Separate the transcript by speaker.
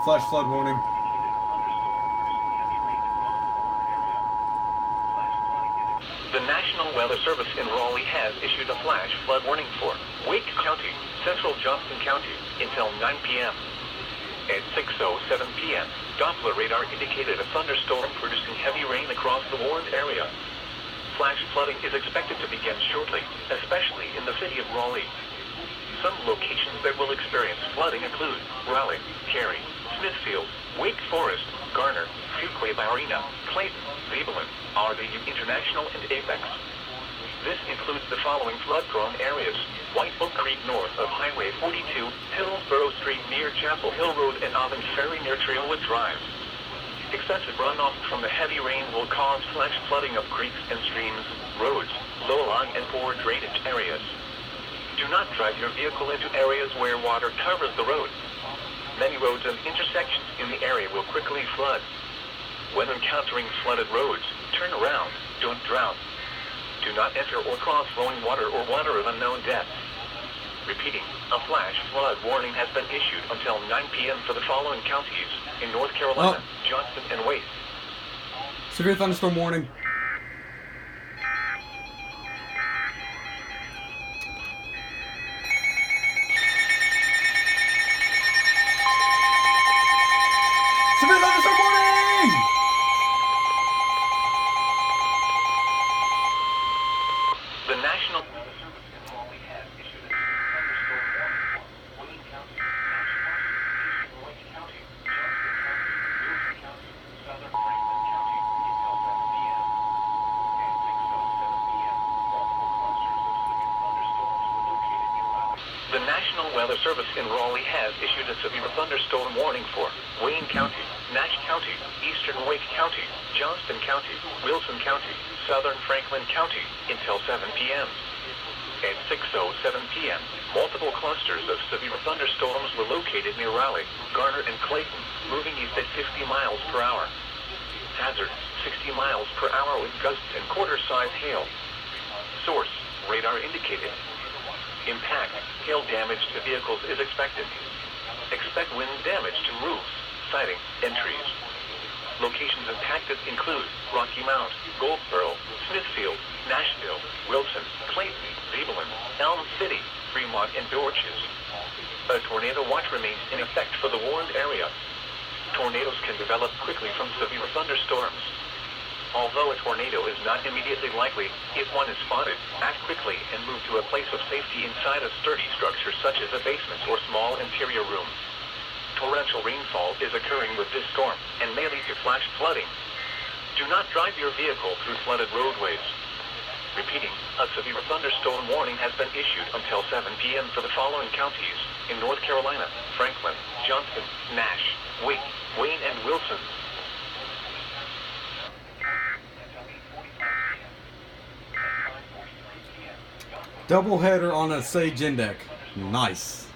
Speaker 1: Flash flood warning.
Speaker 2: The National Weather Service in Raleigh has issued a flash flood warning for Wake County, Central Johnston County, until 9 p.m. At 6:07 p.m., Doppler radar indicated a thunderstorm producing heavy rain across the warned area. Flash flooding is expected to begin shortly, especially in the city of Raleigh. Some locations that will experience flooding include Raleigh, Cary, Smithfield, Wake Forest, Garner, Fuquay-Varina, Clayton, Zebulon, RDU International, and Apex. This includes the following flood-prone areas: White Oak Creek north of Highway 42, Hillsborough Street near Chapel Hill Road, and Auburn Ferry near Trailwood Drive. Excessive runoff from the heavy rain will cause flash flooding of creeks and streams, roads, low-lying and poor drainage areas. Do not drive your vehicle into areas where water covers the road. Many roads and intersections in the area will quickly flood. When encountering flooded roads, turn around, don't drown. Do not enter or cross flowing water or water of unknown depth. Repeating, a flash flood warning has been issued until 9 p.m. for the following counties in North Carolina, Johnston, and Wake.
Speaker 1: Severe thunderstorm warning. Severe thunderstorm warning!
Speaker 2: The National Weather Service in Raleigh has issued a thunderstorm warning for Wayne County, Nash County, Eastern Wake County, Johnston County, Wilson County, Southern Franklin County until 7 p.m. At 6:07 p.m., multiple clusters of severe thunderstorms were located near Raleigh. The National Weather Service in Raleigh has issued a severe thunderstorm warning for Wayne County, Nash County, Eastern Wake County, Johnston County, Wilson County, Southern Franklin County until 7 p.m. At 6:07 p.m., multiple clusters of severe thunderstorms were located near Raleigh, Garner, and Clayton, moving east at 50 miles per hour. Hazard, 60 miles per hour with gusts and quarter-size hail. Source, radar indicated. Impact, hail damage to vehicles is expected. Expect wind damage to roofs, siding, and trees. Locations impacted include Rocky Mount, Goldsboro, Smithfield, Nashville, Wilson, Clayton, Zebulon, Elm City, Fremont, and Dorches. A tornado watch remains in effect for the warned area. Tornadoes can develop quickly from severe thunderstorms. Although a tornado is not immediately likely, if one is spotted, act quickly and move to a place of safety inside a sturdy structure such as a basement or small interior room. Torrential rainfall is occurring with this storm and may lead to flash flooding. Do not drive your vehicle through flooded roadways. Repeating, a severe thunderstorm warning has been issued until 7 p.m. for the following counties in North Carolina: Franklin, Johnston, Nash, Wake, Wayne, and Wilson.
Speaker 1: Doubleheader on a Sage Index. Nice.